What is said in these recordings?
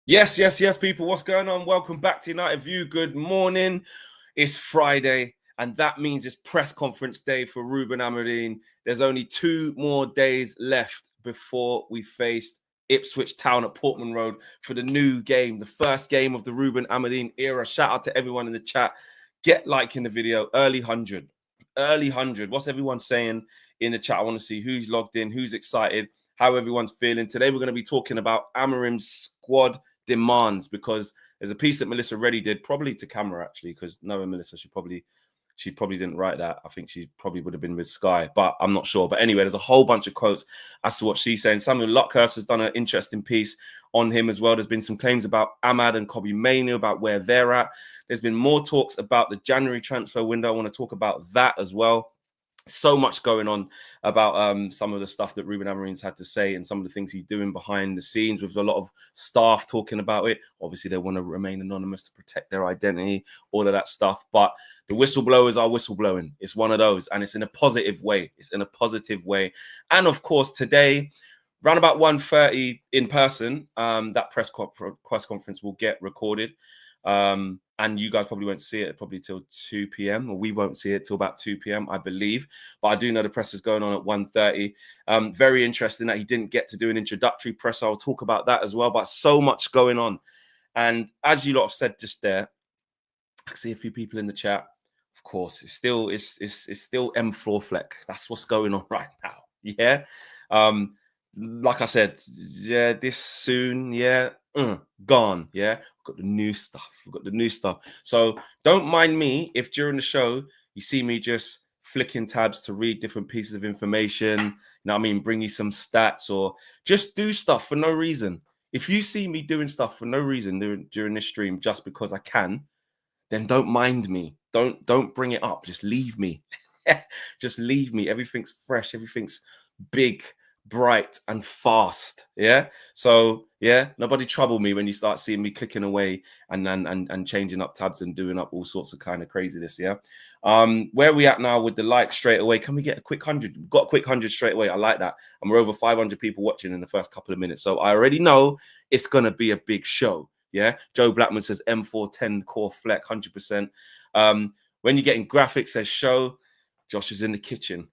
Yes, people. What's going on? Welcome back to United View. Good morning. It's Friday, and that means it's press conference day for Ruben Amorim. There's only 2 more days left before we face Ipswich Town at Portman Road for the new game, the first game of the Ruben Amorim era. Shout out to everyone in the chat. Get liking the video. Early 100. Early 100. What's everyone saying in the chat? I want to see who's logged in, who's excited, how everyone's feeling. Today, we're going to be talking about Amorim's squad demands, because there's a piece that Melissa Reddy did, probably to camera actually, because knowing Melissa, she probably didn't write that. I think she probably would have been with Sky, but I'm not sure. But anyway, there's a whole bunch of quotes as to what she's saying. Samuel Luckhurst has done an interesting piece on him as well. There's been some claims about Ahmad and Kobe Mainoo, about where they're at. There's been more talks about the January transfer window. I want to talk about that as well. So much going on about some of the stuff that Ruben Amorim's had to say and some of the things he's doing behind the scenes, with a lot of staff talking about it. Obviously, they want to remain anonymous to protect their identity, all of that stuff. But the whistleblowers are whistleblowing. It's one of those, and it's in a positive way. It's in a positive way. And of course, today, around about 1:30 in person, that press conference will get recorded. And you guys probably won't see it probably till 2 p.m. or we won't see it till about 2 p.m. I believe. But I do know the press is going on at 1:30. Very interesting that he didn't get to do an introductory press. I'll talk about that as well. But so much going on. And as you lot have said just there, I see a few people in the chat. Of course, it's still M4 Fleck. That's what's going on right now. Yeah. Like I said, yeah, this soon, yeah. Gone, yeah. We've got the new stuff. So don't mind me if during the show you see me just flicking tabs to read different pieces of information. You know what I mean? Bring you some stats or just do stuff for no reason. If you see me doing stuff for no reason during this stream just because I can, then don't mind me. Don't bring it up. Just leave me. Just leave me. Everything's fresh. Everything's big, bright and fast. Yeah. So yeah, nobody trouble me when you start seeing me clicking away and changing up tabs and doing up all sorts of kind of craziness. Yeah. Where are we at now with the likes straight away? Can we get a quick 100? We've got a quick 100 straight away. I like that. And we're over 500 people watching in the first couple of minutes. So I already know it's gonna be a big show. Yeah. Joe Blackman says M410 core Fleck 100%. When you're getting graphics, says show. Josh is in the kitchen.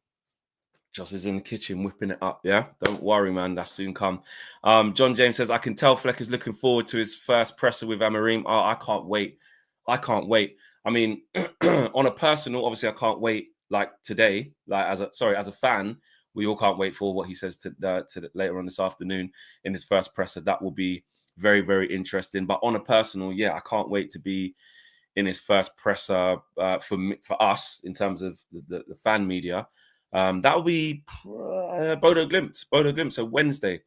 Josh is in the kitchen whipping it up, yeah? Don't worry, man. That's soon come. John James says, I can tell Fleck is looking forward to his first presser with Amorim. Oh, I can't wait. I can't wait. I mean, on a personal, obviously, I can't wait like today. Like as a fan, we all can't wait for what he says to later on this afternoon in his first presser. That will be very, very interesting. But on a personal, yeah, I can't wait to be in his first presser for us in terms of the fan media. That will be Bodo Glimt. So Wednesday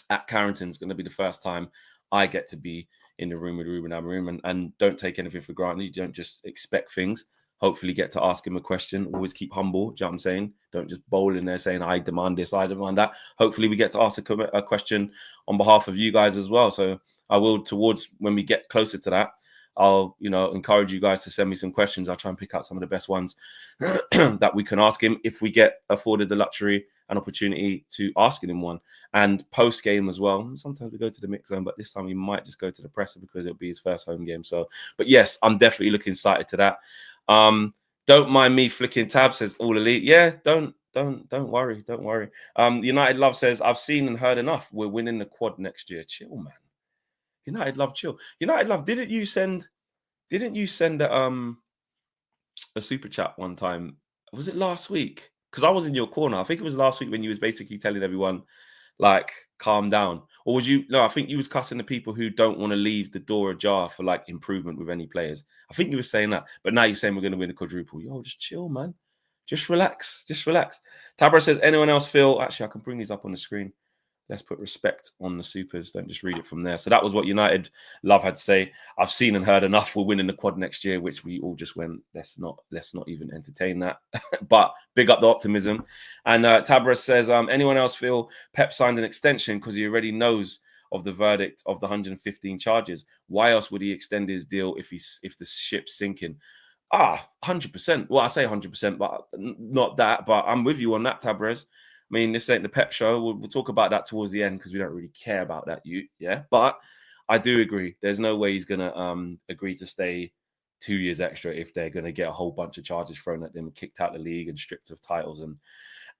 at Carrington is going to be the first time I get to be in the room with Ruben Amorim, and don't take anything for granted. You don't just expect things. Hopefully get to ask him a question. Always keep humble. Do you know what I'm saying? Don't just bowl in there saying, I demand this, I demand that. Hopefully we get to ask a question on behalf of you guys as well. So I will, towards when we get closer to that, I'll, encourage you guys to send me some questions. I'll try and pick out some of the best ones that we can ask him if we get afforded the luxury and opportunity to asking him one. And post game as well. Sometimes we go to the mix zone, but this time we might just go to the presser because it'll be his first home game. So, but yes, I'm definitely looking excited to that. Don't mind me flicking tabs, says All Elite. Yeah, don't worry. United Love says, I've seen and heard enough. We're winning the quad next year. Chill, man. United Love, chill. United Love, didn't you send a super chat one time? Was it last week? Because I was in your corner. I think it was last week when you was basically telling everyone, like, calm down. Or was you? No, I think you was cussing the people who don't want to leave the door ajar for like improvement with any players. I think you were saying that. But now you're saying we're going to win the quadruple. Yo, just chill, man. Just relax. Tabra says, anyone else feel? Actually, I can bring these up on the screen. Let's put respect on the supers. Don't just read it from there. So that was what United Love had to say. I've seen and heard enough. We're winning the quad next year, which we all just went, let's not even entertain that. But big up the optimism. And Tabra says, anyone else feel Pep signed an extension because he already knows of the verdict of the 115 charges? Why else would he extend his deal if the ship's sinking? 100%. Well, I say 100%, but not that. But I'm with you on that, Tabrez. I mean, this ain't the Pep show. We'll talk about that towards the end because we don't really care about that, yeah? But I do agree. There's no way he's gonna agree to stay 2 years extra if they're gonna get a whole bunch of charges thrown at them, kicked out the league, and stripped of titles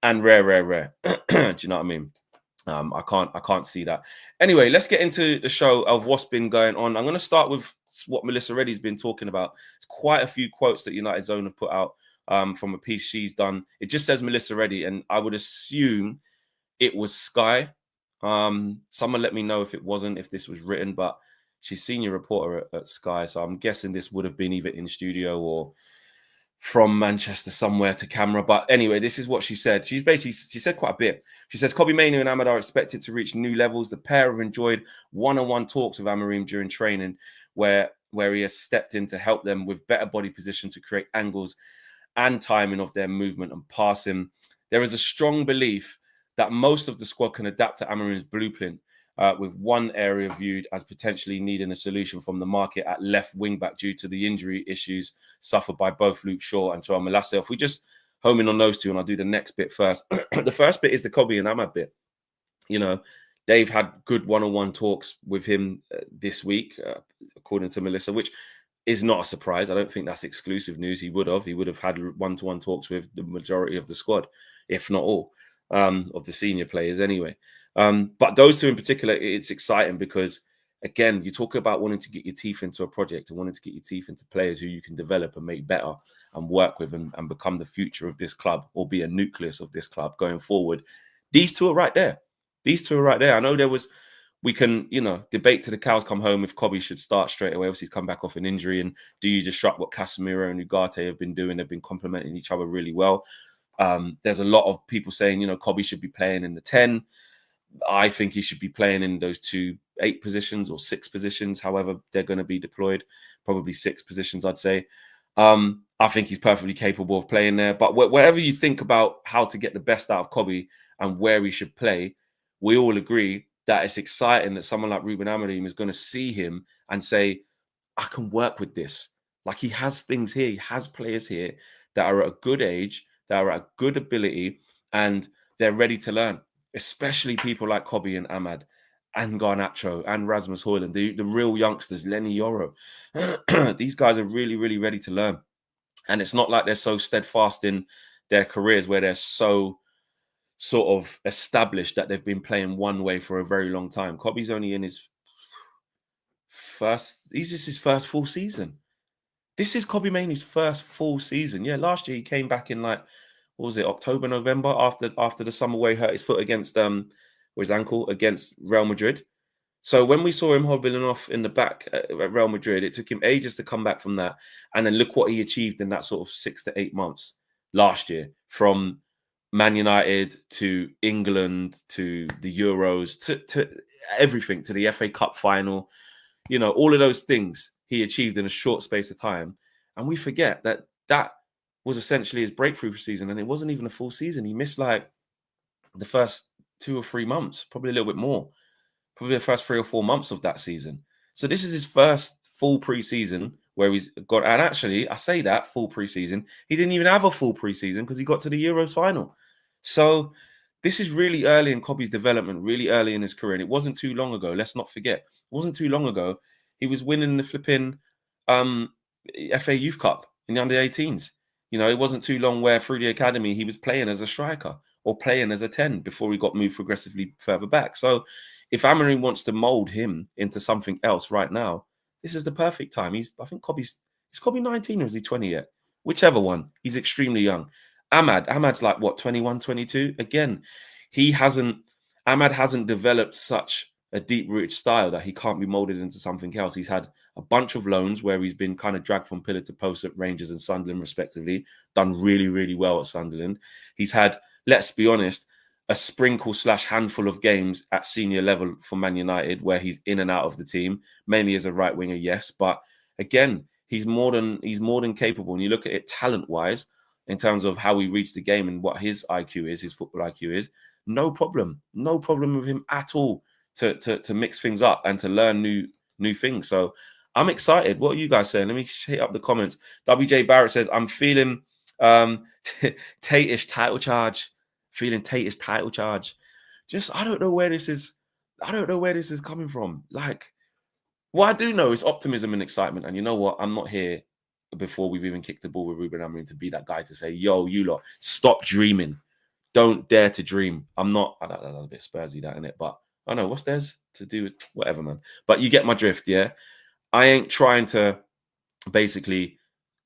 and rare. Do you know what I mean? I can't see that. Anyway, let's get into the show of what's been going on. I'm going to start with what Melissa Reddy's been talking about. It's quite a few quotes that United Zone have put out from a piece she's done. It just says Melissa Reddy, and I would assume it was Sky. Someone let me know if it wasn't, if this was written, but she's senior reporter at Sky, so I'm guessing this would have been either in studio or from Manchester somewhere to camera. But anyway, this is what she said. She said quite a bit. She says, Kobbie Mainoo and Amad are expected to reach new levels. The pair have enjoyed one-on-one talks with Amorim during training where he has stepped in to help them with better body position to create angles and timing of their movement and passing. There is a strong belief that most of the squad can adapt to Amorim's blueprint, with one area viewed as potentially needing a solution from the market at left wing back due to the injury issues suffered by both Luke Shaw and Joao Malacia. If we just home in on those two, and I'll do the next bit first. The first bit is the Kobbie and Amad bit. You know, they've had good one-on-one talks with him this week, according to Melissa, which is not a surprise. I don't think that's exclusive news. He would have had one-to-one talks with the majority of the squad, if not all, of the senior players anyway. But those two in particular, it's exciting because, again, you talk about wanting to get your teeth into a project and wanting to get your teeth into players who you can develop and make better and work with and become the future of this club or be a nucleus of this club going forward. These two are right there. I know we can, debate till the cows come home if Kobbie should start straight away. Obviously, he's come back off an injury. And do you disrupt what Casemiro and Ugarte have been doing? They've been complementing each other really well. There's a lot of people saying, Kobbie should be playing in the 10. I think he should be playing in those 8 positions or 6 positions, however they're going to be deployed. Probably 6 positions, I'd say. I think he's perfectly capable of playing there. But wherever you think about how to get the best out of Kobbie and where he should play, we all agree that it's exciting that someone like Ruben Amorim is going to see him and say, I can work with this. Like, he has things here. He has players here that are at a good age, that are at a good ability, and they're ready to learn. Especially people like Kobbie and Amad and Garnacho and Rasmus Højlund, the real youngsters, Lenny Yoro. These guys are really, really ready to learn. And it's not like they're so steadfast in their careers where they're so sort of established that they've been playing one way for a very long time. Kobbie's only in his first full season. This is Kobbie Mainoo's first full season. Yeah, last year he came back in October, November, after the summer where he hurt his foot against his ankle against Real Madrid. So when we saw him hobbling off in the back at Real Madrid, it took him ages to come back from that. And then look what he achieved in that sort of 6 to 8 months last year, from Man United to England to the Euros to everything, to the FA Cup final. All of those things he achieved in a short space of time. And we forget that was essentially his breakthrough season, and it wasn't even a full season. He missed like the first 2 or 3 months, probably a little bit more, probably the first 3 or 4 months of that season. So this is his first full pre-season where he's got, and actually I say that full pre-season, he didn't even have a full pre-season because he got to the Euros final. So this is really early in Kobbie's development, really early in his career. And it wasn't too long ago, let's not forget, it wasn't too long ago, he was winning the flipping FA Youth Cup in the under-18s. It wasn't too long where through the academy he was playing as a striker or playing as a 10 before he got moved progressively further back. So if Amorim wants to mold him into something else right now, this is the perfect time. Is Kobbie 19 or is he 20 yet? Whichever one. He's extremely young. Amad's like, what, 21, 22? Again, Amad hasn't developed such a deep-rooted style that he can't be molded into something else. He's had a bunch of loans where he's been kind of dragged from pillar to post at Rangers and Sunderland, respectively, done really, really well at Sunderland. He's had, let's be honest, a sprinkle/handful of games at senior level for Man United where he's in and out of the team, mainly as a right winger, yes. But again, he's more than capable. And you look at it talent-wise, in terms of how he reads the game and what his IQ is, his football IQ is, no problem with him at all to mix things up and to learn new things. So I'm excited. What are you guys saying? Let me hit up the comments. WJ Barrett says, I'm feeling Tate-ish title charge. Just, I don't know where this is coming from. Like, What I do know is optimism and excitement. And you know what? I'm not here before we've even kicked the ball with Ruben Amorim to be that guy to say, yo, you lot, stop dreaming. Don't dare to dream. I'm not, I don't know, a bit Spursy that, innit? But I know what's theirs to do with whatever, man. But you get my drift, yeah? I ain't trying to basically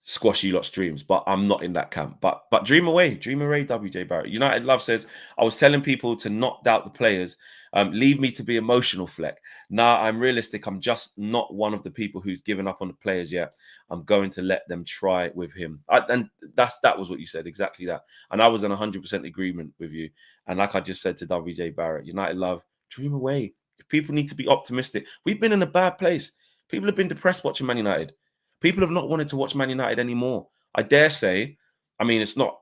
squash you lot's dreams, but I'm not in that camp. But dream away, WJ Barrett. United Love says, I was telling people to not doubt the players. Leave me to be emotional, Fleck. Nah, I'm realistic. I'm just not one of the people who's given up on the players yet. I'm going to let them try with him. And that was what you said, exactly that. And I was in 100% agreement with you. And like I just said to WJ Barrett, United Love, dream away. People need to be optimistic. We've been in a bad place. People have been depressed watching Man United. People have not wanted to watch Man United anymore. I dare say, I mean, it's not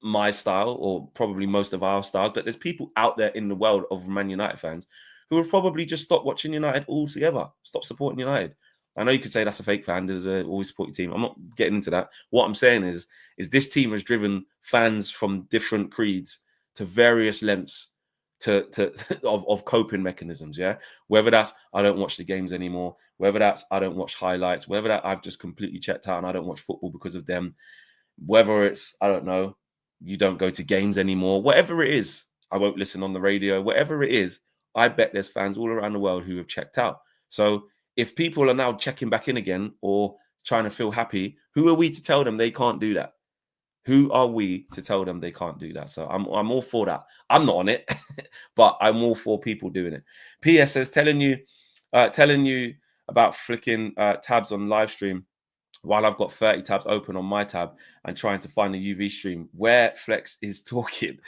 my style or probably most of our styles, but there's people out there in the world of Man United fans who have probably just stopped watching United altogether, stop supporting United. I know you could say that's a fake fan. There's always support your team. I'm not getting into that. What I'm saying is this team has driven fans from different creeds to various lengths of coping mechanisms. Yeah, whether that's I don't watch the games anymore, whether that's I don't watch highlights, whether that I've just completely checked out and I don't watch football because of them, whether it's I don't know, you don't go to games anymore, whatever it is, I won't listen on the radio, whatever it is. I bet there's fans all around the world who have checked out. So if people are now checking back in again or trying to feel happy, who are we to tell them they can't do that? Who are we to tell them they can't do that? So I'm all for that. I'm not on it, but I'm all for people doing it. PS says telling you about flicking tabs on live stream while I've got 30 tabs open on my tab and trying to find a UV stream where Flex is talking.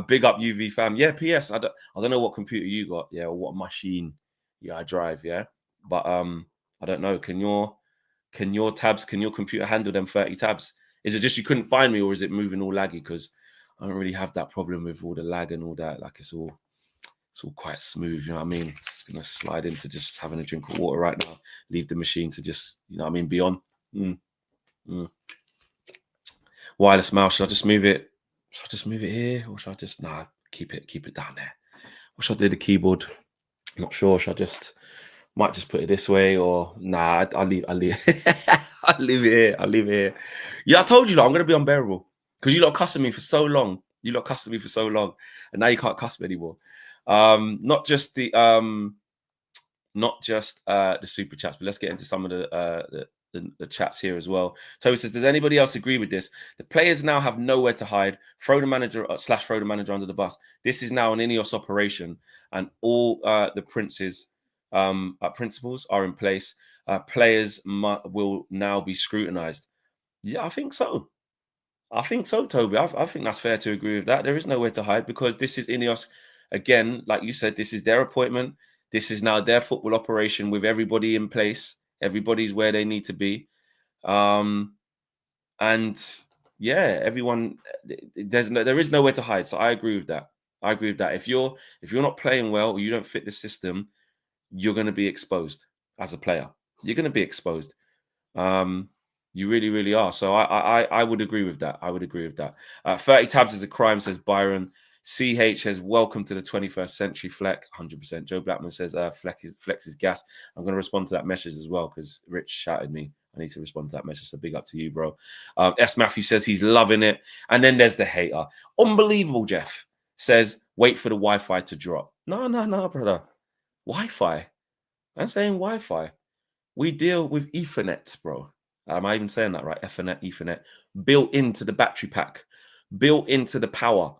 Big up UV fam. Yeah, PS. I don't know what computer you got, yeah, or what machine I drive, yeah. But I don't know. Can your computer handle them 30 tabs? Is it just you couldn't find me, or is it moving all laggy? Because I don't really have that problem with all the lag and all that. Like it's all quite smooth, you know what I mean? Just gonna slide into just having a drink of water right now. Leave the machine to just, you know what I mean, be on. Wireless mouse. Should I just move it? Should I just move it here, or should I just keep it down there? Or should I do the keyboard? I'm not sure. Should I just might just put it this way, or I'll leave I'll leave it here. Yeah, I told you that I'm gonna be unbearable because you lot cussing me for so long. And now you can't cuss me anymore. Not just the super chats, but let's get into some of the chats here as well. Toby says, does anybody else agree with this? The players now have nowhere to hide. Throw the manager under the bus. This is now an Ineos operation, and all the principles are in place. Players will now be scrutinized. Yeah, I think so. Toby. I think that's fair to agree with that. There is nowhere to hide because this is Ineos. Again, like you said, this is their appointment. This is now their football operation with everybody in place. Everybody's where they need to be. And yeah, everyone, there is nowhere to hide. So I agree with that. If you're not playing well or you don't fit the system, you're going to be exposed as a player. You're going to be exposed. You really, really are. So I would agree with that. 30 tabs is a crime, says Byron. CH says, welcome to the 21st century, Fleck. 100%. Joe Blackman says, Flex is gas. I'm going to respond to that message as well because Rich shouted me. I need to respond to that message. So big up to you, bro. S. Matthew says he's loving it. And then there's the hater. Unbelievable, Jeff says, wait for the Wi-Fi to drop. No, brother. Wi-Fi. I'm saying Wi-Fi. We deal with Ethernet, bro. Am I even saying that right? Ethernet, built into the battery pack, built into the power.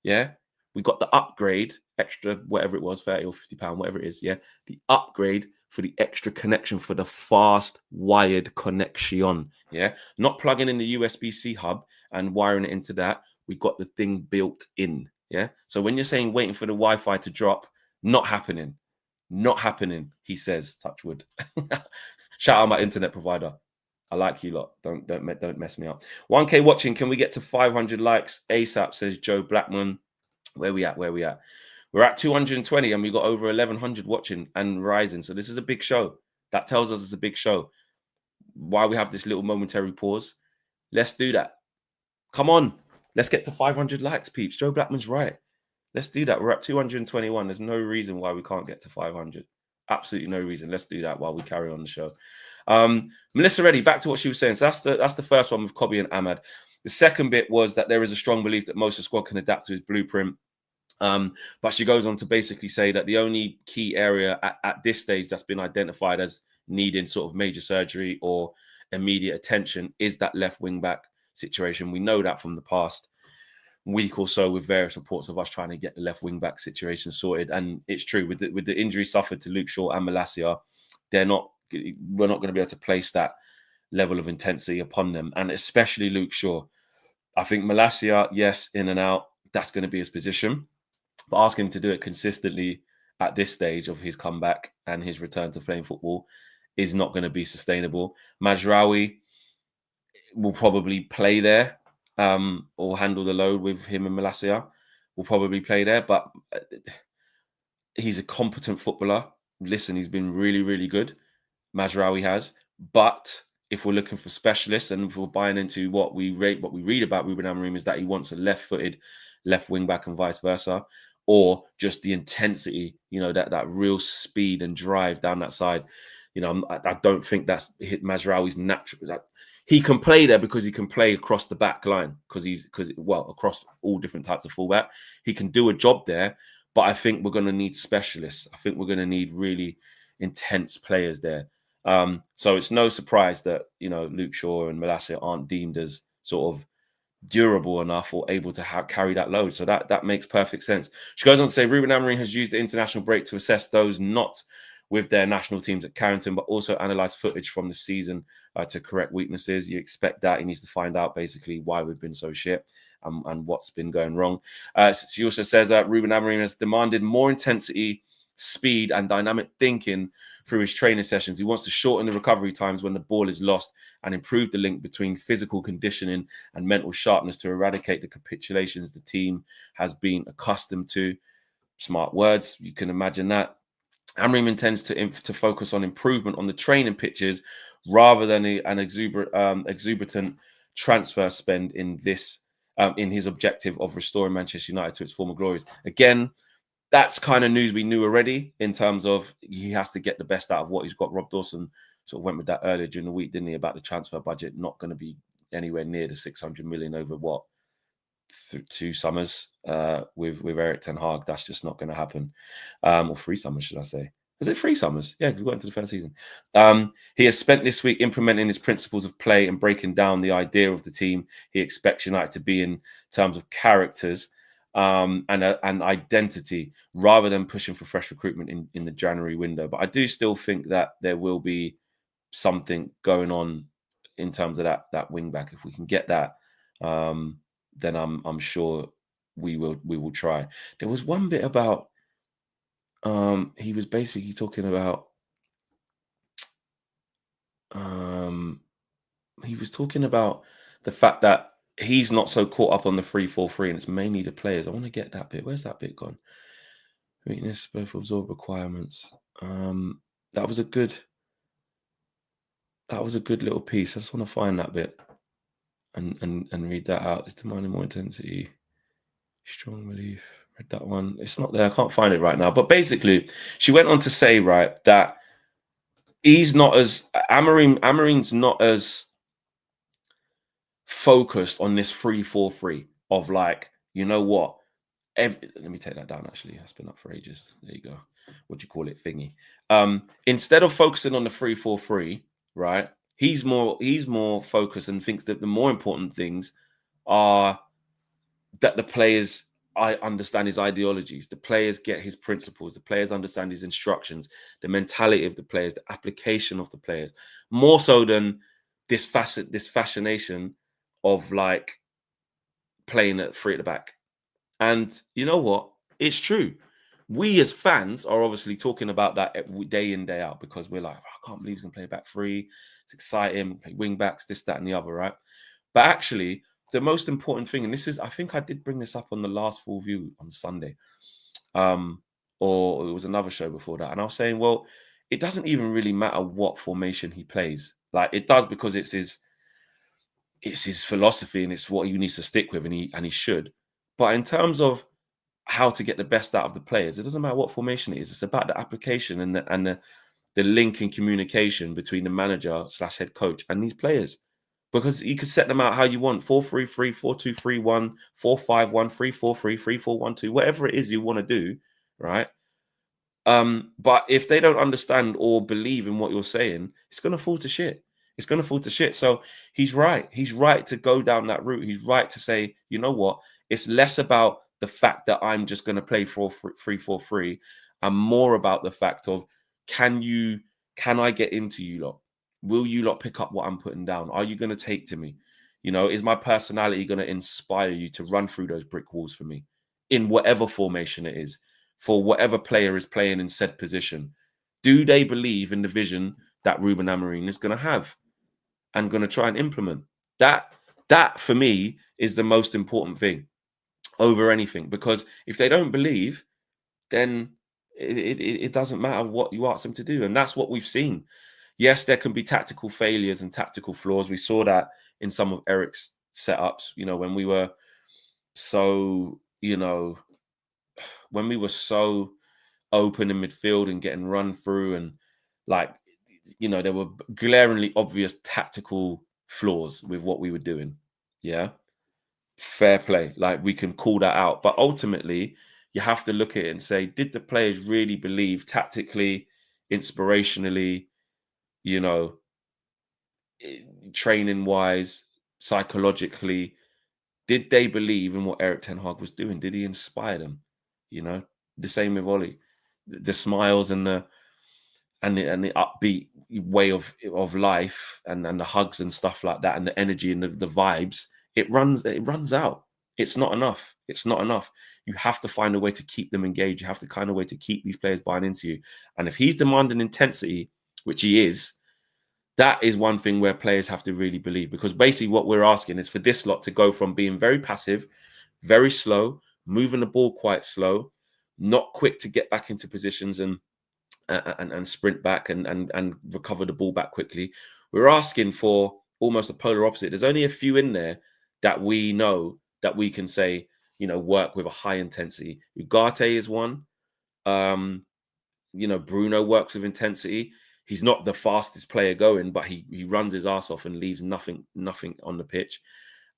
Yeah, we got the upgrade, extra, whatever it was, 30 or 50 pound, whatever it is. Yeah, the upgrade for the extra connection for the fast wired connection. Yeah, not plugging in the USB-C hub and wiring it into that. We got the thing built in. Yeah, so when you're saying waiting for the Wi-Fi to drop, not happening, he says, touch wood. Shout out my internet provider. I like you lot. Don't mess me up. 1K watching. Can we get to 500 likes ASAP? Says Joe Blackman. Where we at? We're at 220 and we got over 1100 watching and rising. So this is a big show. That tells us it's a big show. Why we have this little momentary pause. Let's do that. Come on. Let's get to 500 likes, peeps. Joe Blackman's right. Let's do that. We're at 221. There's no reason why we can't get to 500. Absolutely no reason. Let's do that while we carry on the show. Melissa Reddy, back to what she was saying. So that's the first one with Kobbie and Ahmad. The second bit was that there is a strong belief that most of the squad can adapt to his blueprint. But she goes on to basically say that the only key area at this stage that's been identified as needing sort of major surgery or immediate attention is that left wing back situation. We know that from the past week or so with various reports of us trying to get the left wing back situation sorted. And it's true with the injury suffered to Luke Shaw and Malacia, we're not going to be able to place that level of intensity upon them. And especially Luke Shaw. I think Malacia, yes, in and out, that's going to be his position. But asking him to do it consistently at this stage of his comeback and his return to playing football is not going to be sustainable. Mazraoui will probably play there or handle the load with him and Malacia. Will probably play there, but he's a competent footballer. Listen, he's been really, really good. Mazraoui has. But if we're looking for specialists and if we're buying into what we read about Ruben Amorim is that he wants a left-footed left wing back and vice versa, or just the intensity, that real speed and drive down that side. I don't think that's hit Mazraoui's natural. He can play there because he can play across the back line across all different types of fullback. He can do a job there, but I think we're going to need specialists. I think we're going to need really intense players there. So it's no surprise that, Luke Shaw and Malacia aren't deemed as sort of durable enough or able to carry that load. So that makes perfect sense. She goes on to say, Ruben Amorim has used the international break to assess those not with their national teams at Carrington, but also analyze footage from the season to correct weaknesses. You expect that. He needs to find out basically why we've been so shit and what's been going wrong. She also says that Ruben Amorim has demanded more intensity, speed and dynamic thinking through his training sessions. He wants to shorten the recovery times when the ball is lost and improve the link between physical conditioning and mental sharpness to eradicate the capitulations the team has been accustomed to. Smart words, you can imagine that. Amorim intends to focus on improvement on the training pitches rather than an exuberant transfer spend in his objective of restoring Manchester United to its former glories. Again, that's kind of news we knew already in terms of he has to get the best out of what he's got. Rob Dawson sort of went with that earlier during the week, didn't he, about the transfer budget not going to be anywhere near the 600 million over what? 2 summers with Erik ten Hag. That's just not going to happen. Or 3 summers, should I say. Is it 3 summers? Yeah, we got into the first season. He has spent this week implementing his principles of play and breaking down the idea of the team he expects United to be in terms of characters and identity, rather than pushing for fresh recruitment in the January window. But I do still think that there will be something going on in terms of that wing back. If we can get that, then I'm sure we will try. There was one bit about he was basically talking about the fact that he's not so caught up on the 3-4-3 and it's mainly the players. I want to get that bit. Where's that bit gone? Weakness, both absorb requirements. That was a good little piece. I just want to find that bit and read that out. It's demanding more intensity, strong belief. Read that one. It's not there. I can't find it right now. But basically, she went on to say, right, that he's not as Amorim's not as focused on this 3-4-3 of like, you know what? Let me take that down. Actually, it's been up for ages. There you go. What do you call it? Thingy. Instead of focusing on the 3-4-3, right? He's more focused and thinks that the more important things are that the players understand his ideologies, the players get his principles, the players understand his instructions, the mentality of the players, the application of the players, more so than this fascination of like playing at 3 at the back. And you know what? It's true. We as fans are obviously talking about that day in, day out, because we're like, I can't believe he's going to play back 3. It's exciting, play wing backs, this, that, and the other, right? But actually, the most important thing, and this is, I think I did bring this up on the last Full View on Sunday, or it was another show before that. And I was saying, well, it doesn't even really matter what formation he plays. Like, it does, because it's his philosophy and it's what he needs to stick with, and he should. But in terms of how to get the best out of the players. It doesn't matter what formation it is. It's about the application and the link and communication between the manager / head coach and these players. Because you could set them out how you want: 4-3-3, 4-2-3-1, 4-5-1, 3-4-3, 3-4-1-2, whatever it is you want to do, right? But if they don't understand or believe in what you're saying, it's going to fall to shit. It's going to fall to shit. So he's right. He's right to go down that route. He's right to say, you know what? It's less about the fact that I'm just going to play 4-3-3 and more about the fact of, can I get into you lot? Will you lot pick up what I'm putting down? Are you going to take to me? You know, is my personality going to inspire you to run through those brick walls for me in whatever formation it is, for whatever player is playing in said position? Do they believe in the vision that Ruben Amorim is going to have and going to try and implement? That for me is the most important thing over anything, because if they don't believe, then it doesn't matter what you ask them to do. And that's what we've seen. Yes, there can be tactical failures and tactical flaws. We saw that in some of Eric's setups, you know, when we were so, when we were so open in midfield and getting run through, and like, there were glaringly obvious tactical flaws with what we were doing. Yeah. Fair play. Like, we can call that out. But ultimately, you have to look at it and say, did the players really believe tactically, inspirationally, training wise, psychologically, did they believe in what Eric Ten Hag was doing? Did he inspire them? The same with Ollie. The smiles and the upbeat way of life, and the hugs and stuff like that, and the energy and the vibes, it runs out. It's not enough. It's not enough. You have to find a way to keep them engaged. You have to find a way to keep these players buying into you. And if he's demanding intensity, which he is, that is one thing where players have to really believe, because basically what we're asking is for this lot to go from being very passive, very slow, moving the ball quite slow, not quick to get back into positions and sprint back and recover the ball back quickly. We're asking for almost a polar opposite. There's only a few in there that we know that we can say, work with a high intensity. Ugarte is one. Bruno works with intensity. He's not the fastest player going, but he runs his ass off and leaves nothing on the pitch.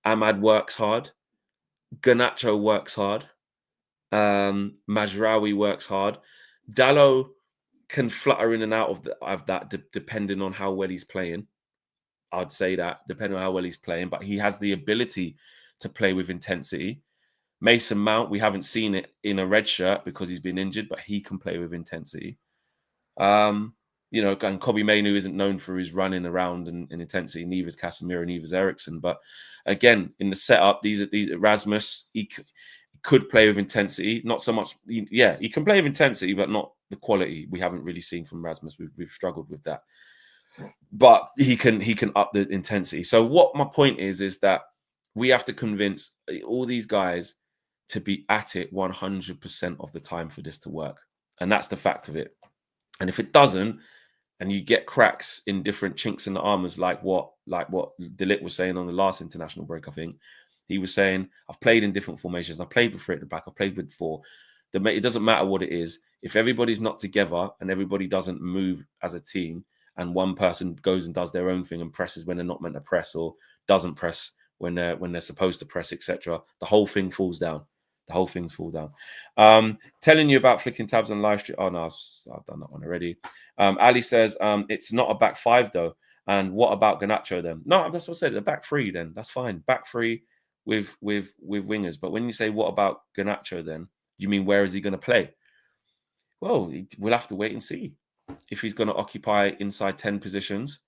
Ahmad works hard. Garnacho works hard. Mazraoui works hard. Dalot can flutter in and out of that depending on how well he's playing. I'd say that, depending on how well he's playing, but he has the ability to play with intensity. Mason Mount, we haven't seen it in a red shirt because he's been injured, but he can play with intensity. And Kobbie Mainoo isn't known for his running around and intensity. Neither is Casemiro, neither is Eriksen. But again, in the setup, these Erasmus, he could play with intensity. Not so much. He can play with intensity, but not the quality we haven't really seen from Erasmus. We've struggled with that. But he can up the intensity. So what my point is that we have to convince all these guys to be at it 100% of the time for this to work. And that's the fact of it. And if it doesn't, and you get cracks in different chinks in the armors, like what De Ligt was saying on the last international break, I think he was saying, I've played in different formations. I've played with 3 at the back. I've played with 4. It doesn't matter what it is. If everybody's not together and everybody doesn't move as a team, and one person goes and does their own thing and presses when they're not meant to press, or doesn't press when they're supposed to press, etc., the whole thing falls down. The whole things fall down. Telling you about flicking tabs on live stream. Oh no, I've done that one already. Ali says it's not a back 5 though. And what about Garnacho then? No, that's what I said. The back 3 then. That's fine. Back 3 with wingers. But when you say what about Garnacho then, you mean where is he going to play? Well, we'll have to wait and see if he's going to occupy inside 10 positions,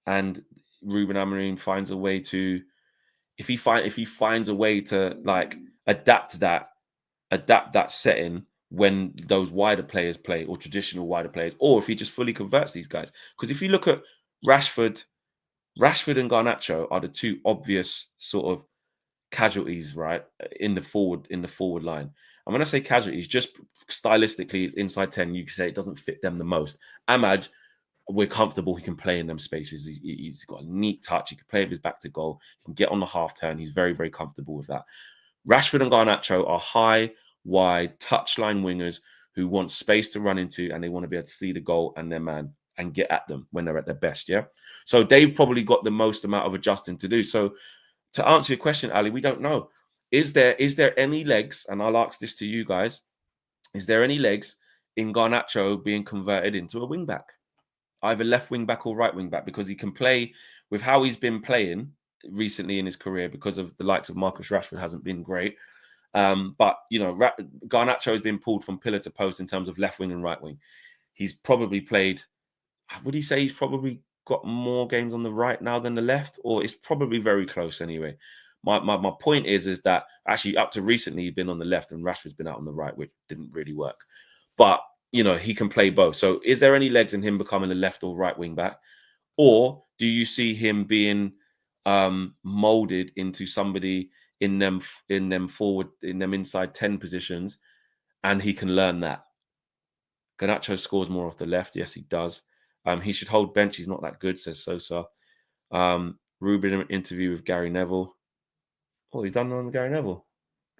and Ruben Amorim finds a way to, if he finds a way to like adapt that setting when those wider players play, or traditional wider players, or if he just fully converts these guys. Because if you look at Rashford and Garnacho are the 2 obvious sort of casualties, right, in the forward line. And when I say casualties, just stylistically, it's inside 10. You can say it doesn't fit them the most. Ahmad, we're comfortable. He can play in them spaces. He's got a neat touch. He can play with his back to goal. He can get on the half turn. He's very, very comfortable with that. Rashford and Garnacho are high, wide, touchline wingers who want space to run into and they want to be able to see the goal and their man and get at them when they're at their best. Yeah. So they've probably got the most amount of adjusting to do. So to answer your question, Ali, we don't know. Is there any legs? And I'll ask this to you guys. Is there any legs in Garnacho being converted into a wing back? Either left wing back or right wing back, because he can play with how he's been playing recently in his career, because of the likes of Marcus Rashford hasn't been great. But, you know, Garnacho has been pulled from pillar to post in terms of left wing and right wing. He's probably played, would he say he's probably got more games on the right now than the left? Or it's probably very close anyway. My point is that actually up to recently he'd been on the left and Rashford's been out on the right, which didn't really work. But, you know, he can play both. So is there any legs in him becoming a left or right wing back? Or do you see him being molded into somebody in them forward, in them inside 10 positions, and he can learn that? Garnacho scores more off the left. Yes, he does. He should hold bench. He's not that good, says Sosa. Ruben in an interview with Gary Neville. Oh, he's done on Gary Neville.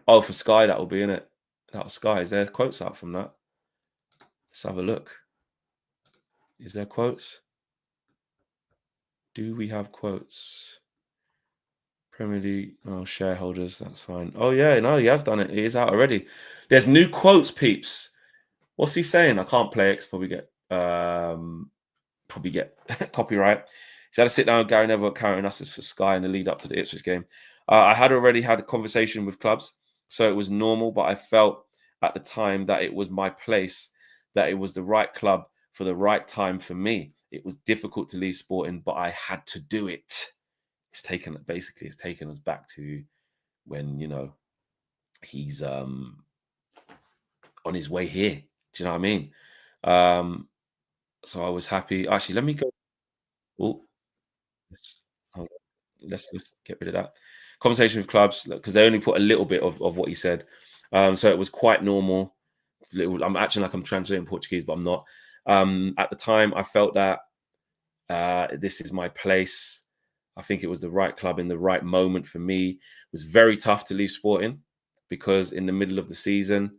Oh, for Sky, that will be in it. That was Sky. Is there quotes out from that? Let's have a look. Is there quotes? Do we have quotes? Premier League, shareholders, that's fine. Oh, yeah, no, he has done it. It is out already. There's new quotes, peeps. What's he saying? I can't play it. Probably get copyright. He's had to sit down with Gary Neville carrying us for Sky in the lead up to the Ipswich game. I had already had a conversation with clubs, so it was normal, but I felt at the time that it was my place, that it was the right club for the right time for me. It was difficult to leave Sporting, but I had to do it. It's taken us back to when, you know, he's on his way here. Do you know what I mean? So I was happy. Actually, let me go. Oh, let's get rid of that conversation with clubs, because they only put a little bit of what he said. So it was quite normal. I'm acting like I'm translating Portuguese, but I'm not. At the time, I felt that this is my place. I think it was the right club in the right moment for me. It was very tough to leave Sporting, because in the middle of the season,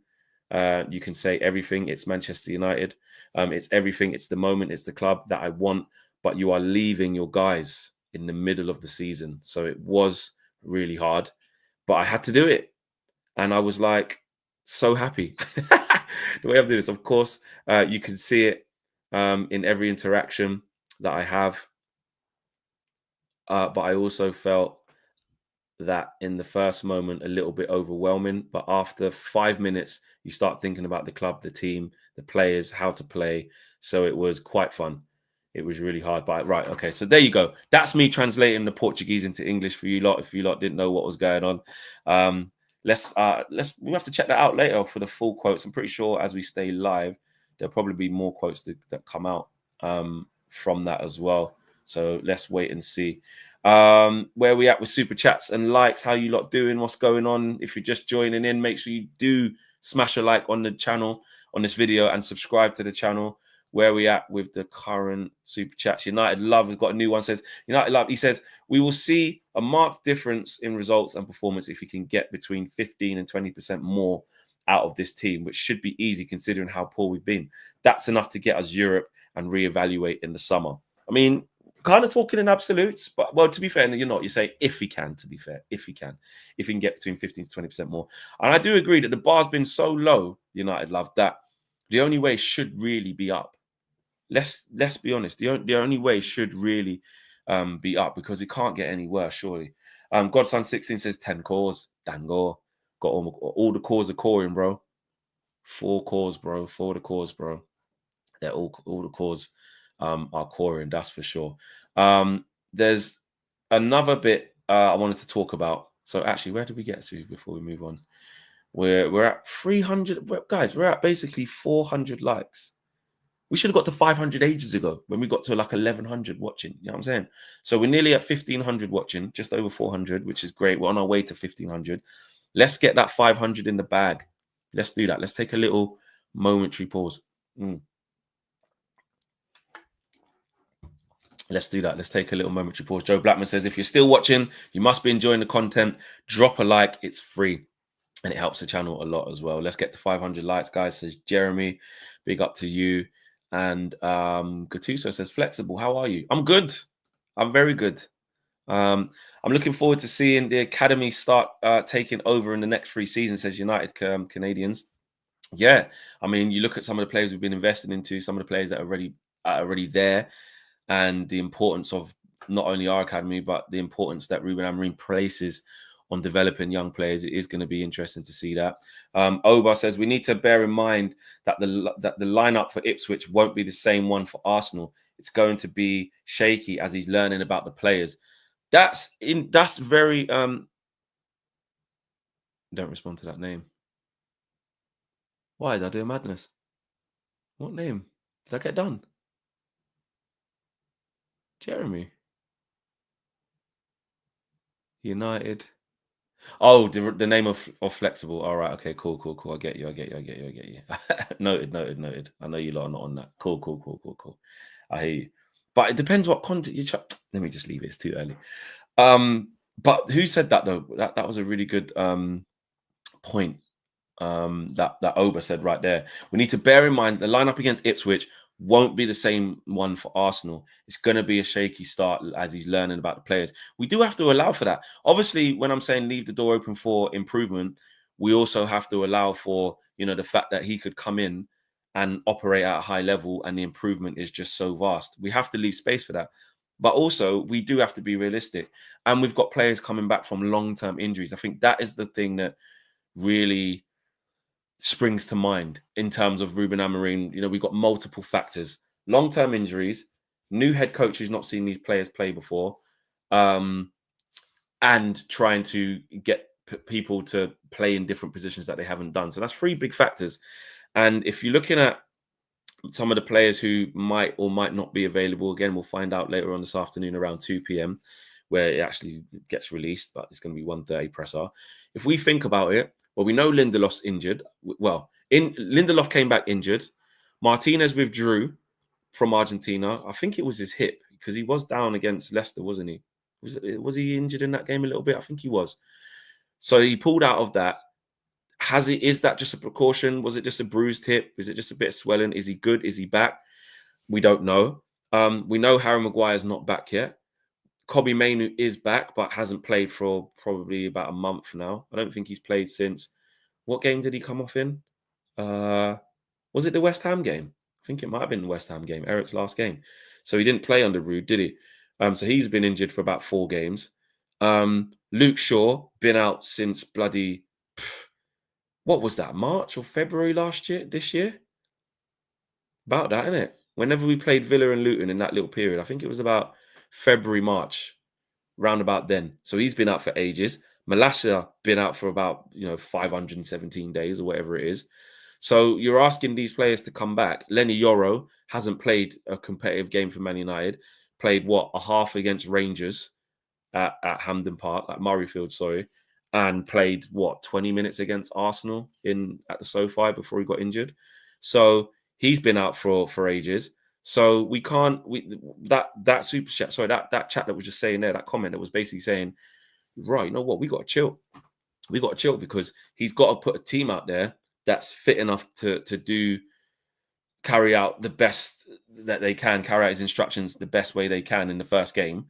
you can say everything. It's Manchester United. It's everything. It's the moment. It's the club that I want. But you are leaving your guys in the middle of the season. So it was really hard. But I had to do it. And I was like, so happy. The way I've done this, of course, you can see it in every interaction that I have. But I also felt that in the first moment, a little bit overwhelming. But after 5 minutes, you start thinking about the club, the team, the players, how to play. So it was quite fun. It was really hard. But right, okay. So there you go. That's me translating the Portuguese into English for you lot, if you lot didn't know what was going on. We have to check that out later for the full quotes. I'm pretty sure as we stay live, there'll probably be more quotes that come out from that as well. So let's wait and see. Where we at with super chats and likes? How you lot doing? What's going on? If you're just joining in, make sure you do smash a like on the channel, on this video, and subscribe to the channel. Where we at with the current super chats? United Love has got a new one. Says United Love. He says we will see a marked difference in results and performance if we can get between 15 and 20% more out of this team, which should be easy considering how poor we've been. That's enough to get us Europe and reevaluate in the summer. I mean, kind of talking in absolutes, but, well, to be fair, you're not. You say if he can, to be fair, if he can get between 15 to 20% more. And I do agree that the bar's been so low, United Love, that the only way should really be up. Let's be honest. The only way should really be up, because it can't get any worse, surely. Godson 16 says 10 cores. Dango. Got all the cores are coring, bro. 4 cores, bro. 4 the cores, bro. They're all the cores are coring, that's for sure. There's another bit I wanted to talk about. So actually, where did we get to before we move on? We're at 300 guys. We're at basically 400 likes. We should have got to 500 ages ago when we got to like 1100 watching. You know what I'm saying? So we're nearly at 1500 watching, just over 400, which is great. We're on our way to 1500. Let's get that 500 in the bag. Let's do that. Let's take a little momentary pause. Let's do that. Let's take a little momentary pause. Joe Blackman says, if you're still watching, you must be enjoying the content. Drop a like. It's free. and it helps the channel a lot as well. Let's get to 500 likes, guys, says Jeremy. Big up to you. And Gattuso says, flexible, how are you? I'm good. I'm very good. I'm looking forward to seeing the academy start taking over in the next 3 seasons, says United Canadians. Yeah, I mean, you look at some of the players we've been investing into, some of the players that are already there, and the importance of not only our academy, but the importance that Ruben Amorim places on developing young players. It is going to be interesting to see that. Oba says we need to bear in mind that the lineup for Ipswich won't be the same one for Arsenal. It's going to be shaky as he's learning about the players. That's very don't respond to that name. Why did I do a madness? What name? Did I get done? Jeremy. United. Oh, the name of flexible. All right, okay, cool. I get you. Noted. I know you lot are not on that. Cool. I hear you. But it depends what content you let me just leave it. It's too early. But who said that though? That was a really good point. That Oba said right there. We need to bear in mind the lineup against Ipswich won't be the same one for Arsenal. It's going to be a shaky start as he's learning about the players. We do have to allow for that. Obviously, when I'm saying leave the door open for improvement, we also have to allow for, the fact that he could come in and operate at a high level and the improvement is just so vast. We have to leave space for that. But also, we do have to be realistic. And we've got players coming back from long-term injuries. I think that is the thing that really springs to mind in terms of Ruben Amorim. We've got multiple factors: long-term injuries, new head coach who's not seen these players play before, and trying to get people to play in different positions that they haven't done. So that's 3 big factors. And if you're looking at some of the players who might or might not be available, again, we'll find out later on this afternoon around 2 p.m. where it actually gets released, but it's going to be 1:30 presser. If we think about it, well, we know Lindelof's injured. Well, Lindelof came back injured. Martinez withdrew from Argentina. I think it was his hip because he was down against Leicester, wasn't he? Was he injured in that game a little bit? I think he was. So he pulled out of that. Is that just a precaution? Was it just a bruised hip? Is it just a bit of swelling? Is he good? Is he back? We don't know. We know Harry Maguire's not back yet. Kobbie Mainoo is back, but hasn't played for probably about a month now. I don't think he's played since. What game did he come off in? Was it the West Ham game? I think it might have been the West Ham game, Eric's last game. So he didn't play under Rude, did he? So he's been injured for about 4 games. Luke Shaw, been out since bloody... what was that, March or February this year? About that, isn't it? Whenever we played Villa and Luton in that little period, I think it was about February, March, round about then. So he's been out for ages. Malacia been out for about 517 days or whatever it is. So you're asking these players to come back. Lenny Yoro hasn't played a competitive game for Man United. Played a half against Rangers at Hampden Park, at Murrayfield, sorry, and played 20 minutes against Arsenal at the SoFi before he got injured. So he's been out for ages. So we can't that super chat. Sorry, that chat that was just saying there, that comment that was basically saying, right, you know what, we got to chill. We got to chill because he's got to put a team out there that's fit enough to carry out the best that they can, carry out his instructions the best way they can in the first game.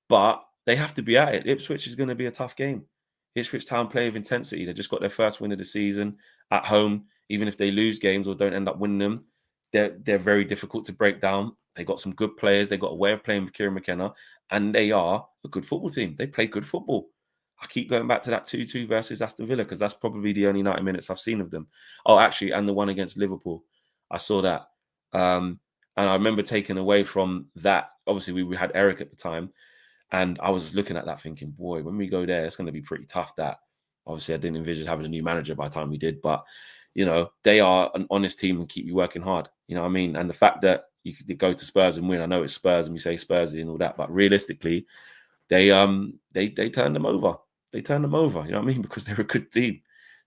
But they have to be at it. Ipswich is going to be a tough game. Ipswich Town play with intensity. They just got their first win of the season at home. Even if they lose games or don't end up winning them, they're very difficult to break down. They got some good players. They got a way of playing with Kieran McKenna, and they are a good football team. They play good football. I keep going back to that 2-2 versus Aston Villa because that's probably the only 90 minutes I've seen of them. Oh, actually, and the one against Liverpool. I saw that. And I remember taking away from that, obviously we had Eric at the time, and I was looking at that thinking, boy, when we go there, it's going to be pretty tough. That obviously I didn't envision having a new manager by the time we did, but they are an honest team and keep you working hard. You know what I mean? And the fact that you could go to Spurs and win, I know it's Spurs and we say Spursy and all that, but realistically, they turned them over. They turned them over, you know what I mean? Because they're a good team.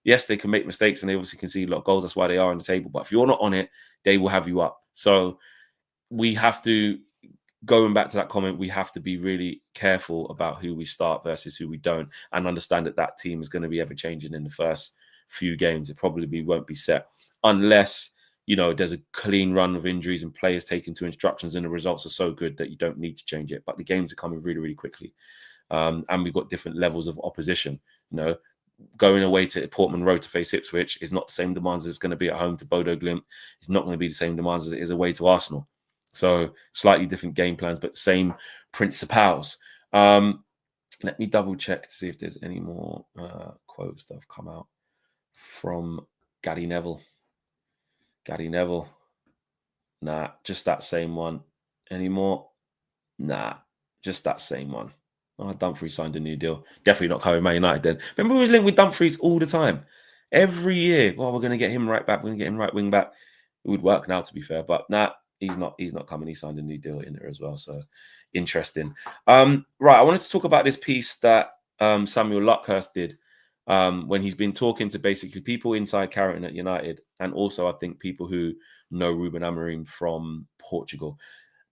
Yes, they can make mistakes and they obviously can see a lot of goals. That's why they are on the table. But if you're not on it, they will have you up. So we have to, going back to that comment, we have to be really careful about who we start versus who we don't, and understand that team is going to be ever changing in the first few games. It probably won't be set unless, you know, there's a clean run of injuries and players taking to instructions and the results are so good that you don't need to change it. But the games are coming really, really quickly. And we've got different levels of opposition. You know, going away to Portman Road to face Ipswich is not the same demands as it's going to be at home to Bodo Glimt. It's not going to be the same demands as it is away to Arsenal. So slightly different game plans, but same principles. Let me double check to see if there's any more quotes that have come out from Gary Neville. Gary Neville. Nah, just that same one. Any more? Nah, just that same one. Oh, Dumfries signed a new deal. Definitely not coming Man United then. Remember, we was linked with Dumfries all the time. Every year. Well, we're going to get him right back. We're going to get him right wing back. It would work now, to be fair. But nah, he's not coming. He signed a new deal in there as well. So interesting. Right, I wanted to talk about this piece that Samuel Luckhurst did when he's been talking to basically people inside Carrington at United, and also I think people who know Ruben Amorim from Portugal.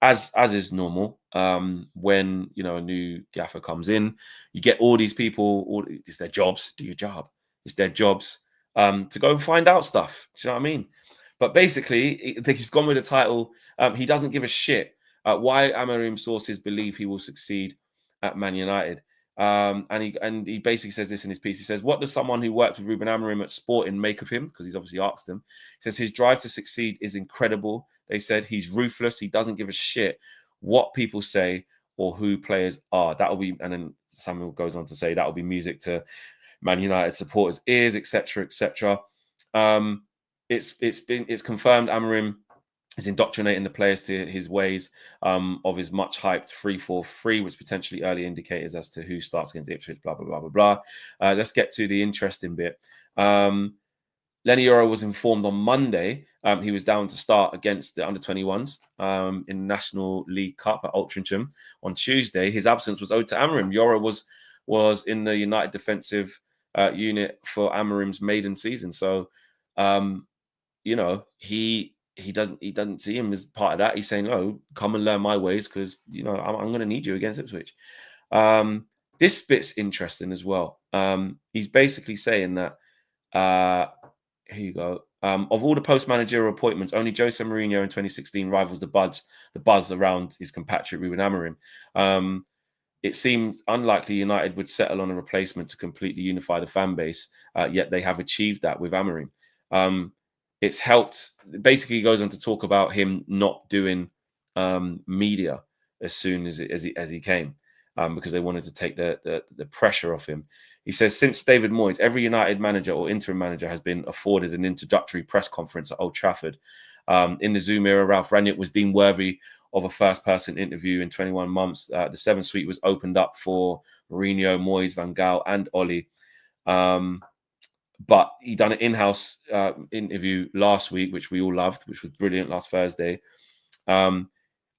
As is normal, when, you know, a new gaffer comes in, you get all these people. It's their jobs. Do your job. It's their jobs to go and find out stuff. Do you know what I mean? But basically, I think he's gone with the title. He doesn't give a shit why Amorim sources believe he will succeed at Man United. And he basically says this in his piece. He says, "What does someone who worked with Ruben Amorim at Sporting make of him?" Because he's obviously asked him. He says his drive to succeed is incredible. They said he's ruthless. He doesn't give a shit what people say or who players are. That'll be, and then Samuel goes on to say that'll be music to Man United supporters' ears, etc., etc. It's confirmed Amorim is indoctrinating the players to his ways of his much hyped 3-4-3, which potentially early indicators as to who starts against Ipswich, blah, blah, blah, blah, blah. Let's get to the interesting bit. Lenny Yoro was informed on Monday he was down to start against the under-21s in National League Cup at Altrincham. On Tuesday, his absence was owed to Amorim. Yoro was in the United defensive unit for Amorim's maiden season. So, you know, he doesn't see him as part of that. He's saying, "Oh, come and learn my ways because, you know, I'm going to need you against Ipswich." This bit's interesting as well. He's basically saying that here you go. Of all the post-managerial appointments, only Jose Mourinho in 2016 rivals the buzz around his compatriot Ruben Amorim. It seemed unlikely United would settle on a replacement to completely unify the fan base, yet they have achieved that with Amorim. It's helped. Basically, he goes on to talk about him not doing media as soon as he came, because they wanted to take the pressure off him. He says, since David Moyes, every United manager or interim manager has been afforded an introductory press conference at Old Trafford. In the Zoom era, Ralph Rangnick was deemed worthy of a first-person interview in 21 months. The 7th suite was opened up for Mourinho, Moyes, Van Gaal, and Oli. But he done an in-house interview last week, which we all loved, which was brilliant last Thursday.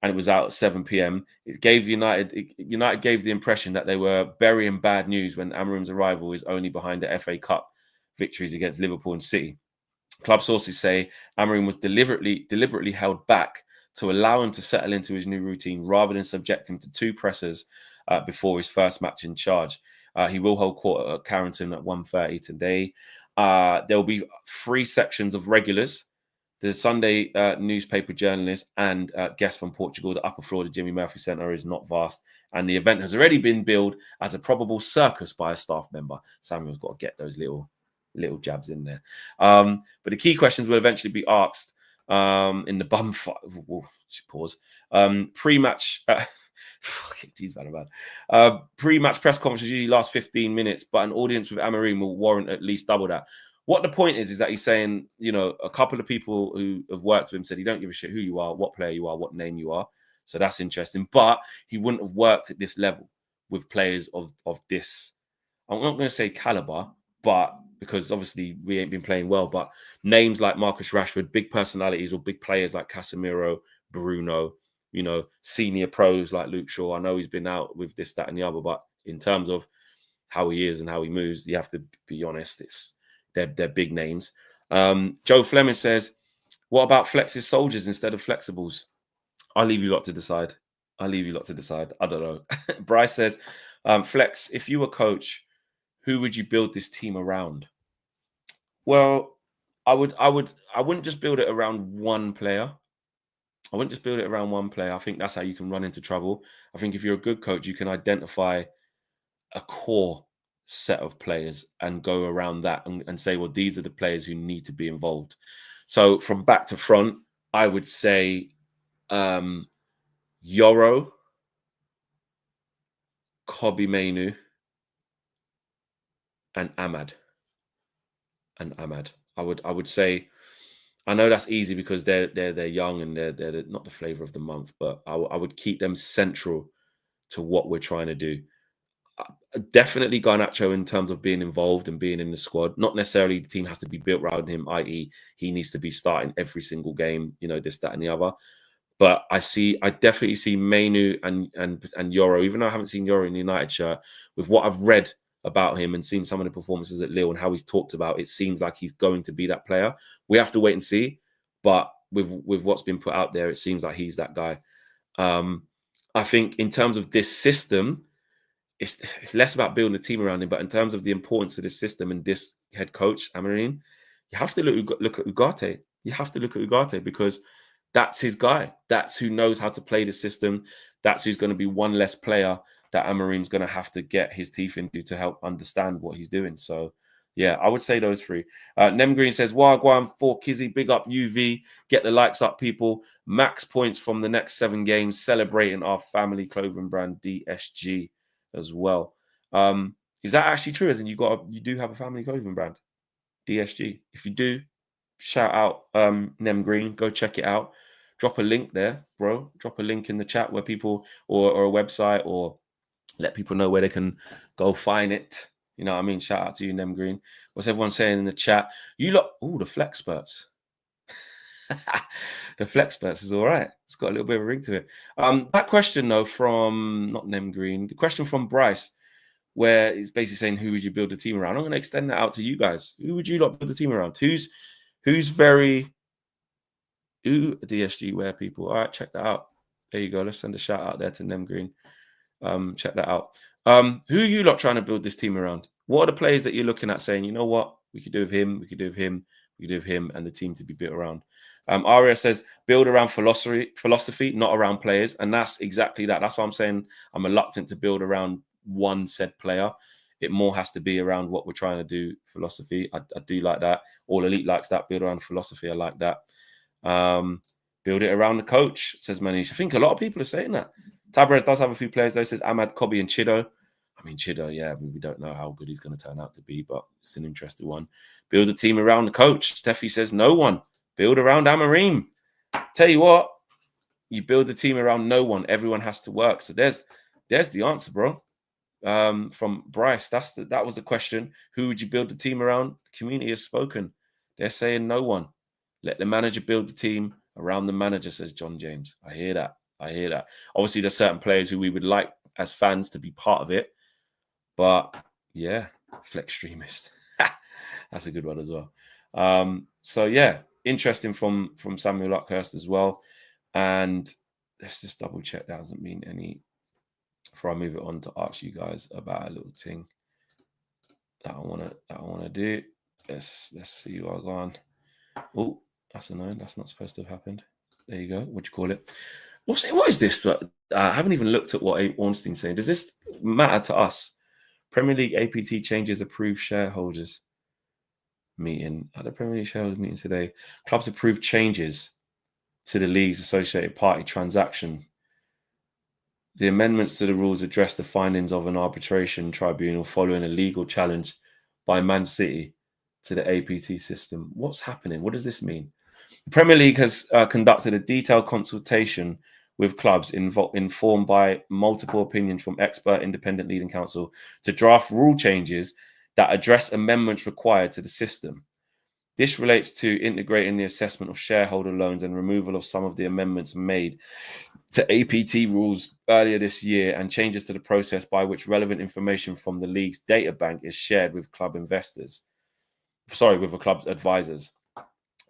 And it was out at 7 p.m. It gave United gave the impression that they were burying bad news when Amorim's arrival is only behind the FA Cup victories against Liverpool and City. Club sources say Amorim was deliberately held back to allow him to settle into his new routine rather than subject him to 2 pressers before his first match in charge. He will hold court at Carrington at 1:30 today. There will be 3 sections of regulars. The Sunday newspaper journalist and guest from Portugal. The upper floor of the Jimmy Murphy Centre is not vast, and the event has already been billed as a probable circus by a staff member. Samuel's got to get those little jabs in there. But the key questions will eventually be asked in the bum fight. Pause. Pre-match. Pre-match press conferences usually last 15 minutes, but an audience with Amorim will warrant at least double that. What the point is that he's saying, you know, a couple of people who have worked with him said he don't give a shit who you are, what player you are, what name you are. So that's interesting. But he wouldn't have worked at this level with players of this, I'm not going to say caliber, but because obviously we ain't been playing well, but names like Marcus Rashford, big personalities, or big players like Casemiro, Bruno, you know, senior pros like Luke Shaw. I know he's been out with this, that, and the other, but in terms of how he is and how he moves, you have to be honest, they're big names. Joe Fleming says, what about flexes soldiers instead of flexibles? I'll leave you lot to decide. I don't know. Bryce says, Flex, if you were coach, who would you build this team around? Well, I wouldn't just build it around one player. I wouldn't just build it around one player. I think that's how you can run into trouble. I think if you're a good coach, you can identify a core set of players and go around that and say, well, these are the players who need to be involved. So from back to front, I would say Yoro, Kobe Mainu, and Ahmad. I would say, I know that's easy because they're young and they're not the flavor of the month, but I would keep them central to what we're trying to do. Definitely Garnacho in terms of being involved and being in the squad. Not necessarily the team has to be built around him, i.e., he needs to be starting every single game, this, that, and the other. But I definitely see Mainu and Yoro, even though I haven't seen Yoro in the United shirt, with what I've read about him and seen some of the performances at Lille and how he's talked about, it seems like he's going to be that player. We have to wait and see. But with what's been put out there, it seems like he's that guy. I think in terms of this system, it's less about building a team around him, but in terms of the importance of this system and this head coach, Amorim, you have to look at Ugarte. You have to look at Ugarte because that's his guy. That's who knows how to play the system. That's who's going to be one less player that Amorim's going to have to get his teeth into to help understand what he's doing. So, yeah, I would say those three. Nem Green says, Wagwan for Kizzy, big up UV. Get the likes up, people. Max points from the next 7 games, celebrating our family clothing brand, DSG, as well. Is that actually true? As in you do have a family clothing brand, DSG? If you do, shout out Nem Green. Go check it out. Drop a link there, bro. Drop a link in the chat where people or a website, or let people know where they can go find it. You know what I mean? Shout out to you, Nem Green. What's everyone saying in the chat? You lot, the Flexperts. The Flexperts is all right. It's got a little bit of a ring to it. That question though from not Nem Green, the question from Bryce, where he's basically saying, who would you build a team around? I'm going to extend that out to you guys. Who would you lot build a team around? Who's very DSG wear people? All right, check that out. There you go. Let's send a shout out there to Nem Green. Check that out. Who are you lot trying to build this team around? What are the players that you're looking at saying, you know what, we could do with him, we could do with him, we could do with him, and the team to be built around? Aria says, build around philosophy, not around players. And that's exactly that. That's why I'm saying I'm reluctant to build around one said player. It more has to be around what we're trying to do, philosophy. I do like that. All Elite likes that. Build around philosophy. I like that. Build it around the coach, says Manish. I think a lot of people are saying that. Tabarez does have a few players, though. Says Ahmad, Kobe, and Chido. I mean, Chido, yeah, we don't know how good he's going to turn out to be, but it's an interesting one. Build a team around the coach. Steffi says no one. Build around Amorim. Tell you what, you build a team around no one. Everyone has to work. So there's the answer, bro. From Bryce, that was the question. Who would you build the team around? The community has spoken. They're saying no one. Let the manager build the team around the manager, says John James. I hear that. Obviously, there's certain players who we would like as fans to be part of it. But yeah, Flextremist. That's a good one as well. So yeah, interesting from Samuel Luckhurst as well. And let's just double check that doesn't mean any before I move it on to ask you guys about a little thing that I wanna do. Let's see what I go on. Oh, that's annoying. That's not supposed to have happened. There you go. What do you call it? What is this? I haven't even looked at what Ornstein's saying. Does this matter to us? Premier League APT changes approved shareholders meeting. At the Premier League shareholders meeting today, clubs approved changes to the league's associated party transaction. The amendments to the rules address the findings of an arbitration tribunal following a legal challenge by Man City to the APT system. What's happening? What does this mean? The Premier League has conducted a detailed consultation with clubs informed by multiple opinions from expert independent leading counsel to draft rule changes that address amendments required to the system. This relates to integrating the assessment of shareholder loans and removal of some of the amendments made to APT rules earlier this year and changes to the process by which relevant information from the league's data bank is shared with club investors. With the club's advisors.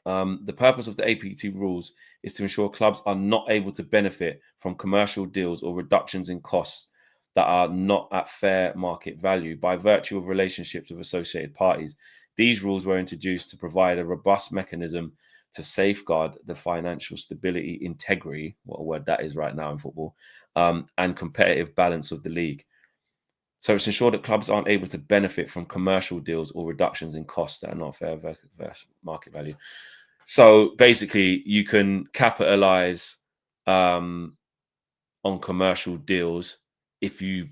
The purpose of the APT rules is to ensure clubs are not able to benefit from commercial deals or reductions in costs that are not at fair market value by virtue of relationships with associated parties. These rules were introduced to provide a robust mechanism to safeguard the financial stability, integrity, what a word that is right now in football, and competitive balance of the league. So it's ensured that clubs aren't able to benefit from commercial deals or reductions in costs that are not fair versus market value. So basically, you can capitalize on commercial deals if you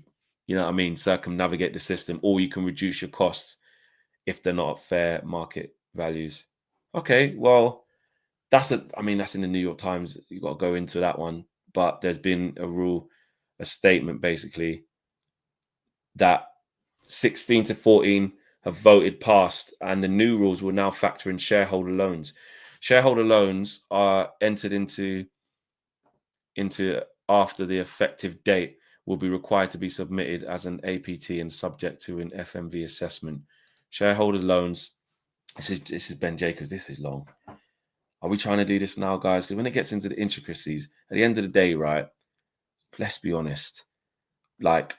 know what I mean, circumnavigate the system, or you can reduce your costs if they're not at fair market values. Okay, well, that's in the New York Times. You've got to go into that one. But there's been a statement basically that 16 to 14 have voted past, and the new rules will now factor in shareholder loans. Shareholder loans are entered into after the effective date will be required to be submitted as an APT and subject to an FMV assessment. Shareholder loans. This is Ben Jacobs. This is long. Are we trying to do this now, guys? Because when it gets into the intricacies, at the end of the day, right? Let's be honest. Like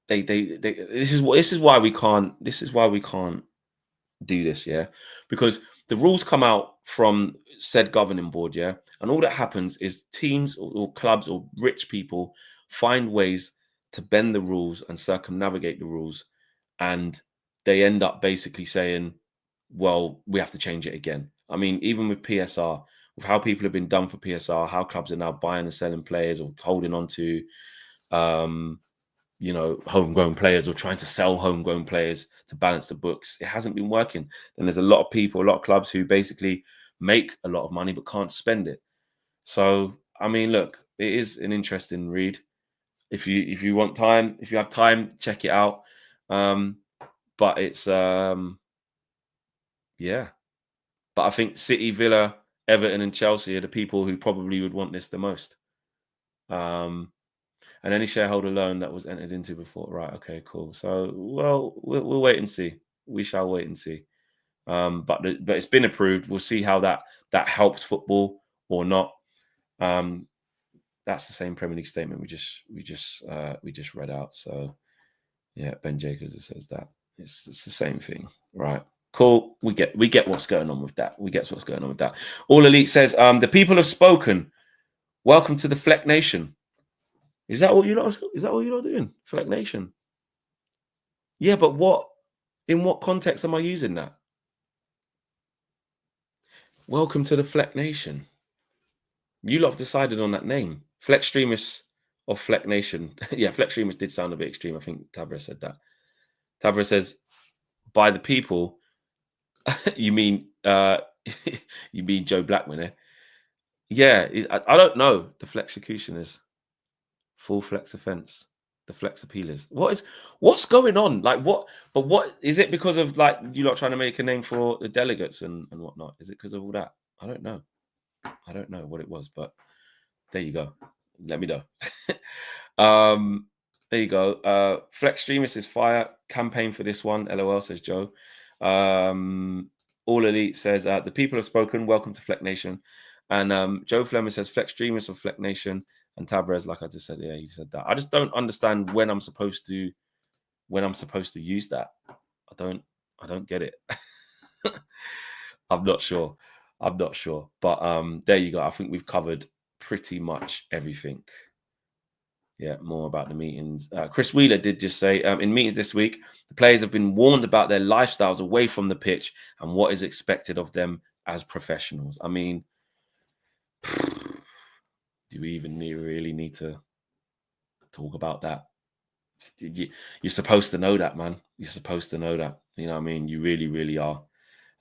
this is why we can't do this, yeah, because the rules come out from said governing board, yeah, and all that happens is teams or clubs or rich people find ways to bend the rules and circumnavigate the rules, and they end up basically saying, well, we have to change it again. I mean, even with PSR, with how people have been done for PSR, how clubs are now buying and selling players or holding on to homegrown players or trying to sell homegrown players to balance the books. It hasn't been working. And there's a lot of people, a lot of clubs who basically make a lot of money but can't spend it. So, I mean, look, it is an interesting read. If you want time, if you have time, check it out. But it's yeah. But I think City, Villa, Everton, and Chelsea are the people who probably would want this the most. And any shareholder loan that was entered into before. Right. Okay, cool. So, well, we'll wait and see. We shall wait and see. But it's been approved. We'll see how that helps football or not. That's the same Premier League statement we just read out. So, yeah, Ben Jacobs says that. It's the same thing, right? Cool. We get what's going on with that. All Elite says, the people have spoken. Welcome to the Fleck Nation. Is that what you're not doing? Fleck Nation. Yeah, but in what context am I using that? Welcome to the Fleck Nation. You lot have decided on that name. Fleck Streamers of Fleck Nation. Yeah, Fleck Streamers did sound a bit extreme. I think Tabra said that. Tabra says, by the people, you mean Joe Blackman, eh? Yeah, I don't know the Flexecutioners. Full flex offense. The flex appealers. What's going on? Like what is it because of like you lot trying to make a name for the delegates and whatnot? Is it because of all that? I don't know. I don't know what it was, but there you go. Let me know. There you go. Flex Streamers is fire. Campaign for this one. LOL, says Joe. All Elite says the people have spoken. Welcome to Fleck Nation. And Joe Fleming says Flex Streamers of Fleck Nation. And Tabrez, like I just said, yeah, he said that. I just don't understand when I'm supposed to use that. I don't get it. I'm not sure. But there you go. I think we've covered pretty much everything. Yeah, more about the meetings. Chris Wheeler did just say, in meetings this week, the players have been warned about their lifestyles away from the pitch and what is expected of them as professionals. I mean, do we even really need to talk about that? You're supposed to know that, man. You're supposed to know that. You know what I mean? You really, really are.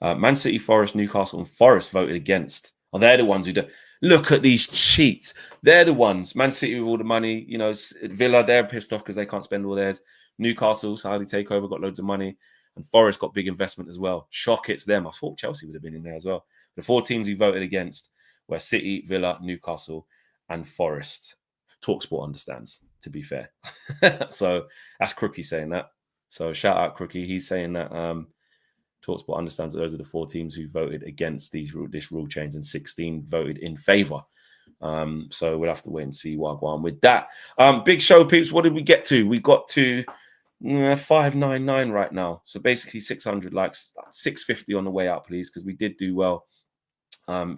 Man City, Forest, Newcastle, and Forest voted against. Oh, they're the ones who do. Look at these cheats. They're the ones. Man City with all the money. You know, Villa, they're pissed off because they can't spend all theirs. Newcastle, Saudi takeover, got loads of money. And Forest got big investment as well. Shock it's them. I thought Chelsea would have been in there as well. The four teams who voted against were City, Villa, Newcastle, and Forest. TalkSport understands, to be fair. So that's Crookie saying that. So shout out Crookie. He's saying that TalkSport understands that those are the four teams who voted against this rule change and 16 voted in favour. So we'll have to wait and see what go on with that. Big show, peeps. What did we get to? We got to 599 right now. So basically 600 likes, 650 on the way out, please, because we did do well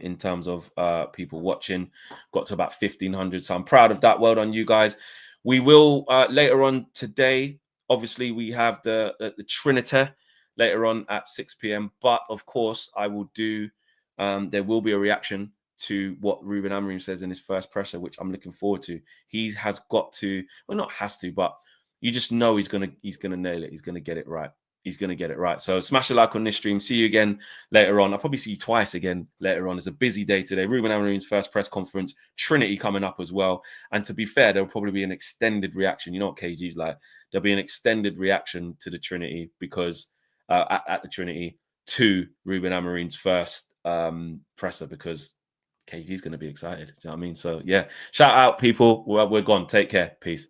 in terms of people watching. Got to about 1,500. So I'm proud of that. Well done, you guys. We will later on today. Obviously, we have the Trinity later on at 6 p.m. But of course, I will do. There will be a reaction to what Ruben Amorim says in his first presser, which I'm looking forward to. He has got to, well, not has to, but you just know he's gonna nail it. He's gonna get it right. He's gonna get it right. So smash a like on this stream. See you again later on. I'll probably see you twice again later on. It's a busy day today. Ruben Amorim's first press conference, Trinity coming up as well. And to be fair, there'll probably be an extended reaction. You know what KG's like? There'll be an extended reaction to the Trinity because at the Trinity to Ruben Amorim's first presser because KG's going to be excited. Do you know what I mean? So yeah, shout out people. We're gone. Take care. Peace.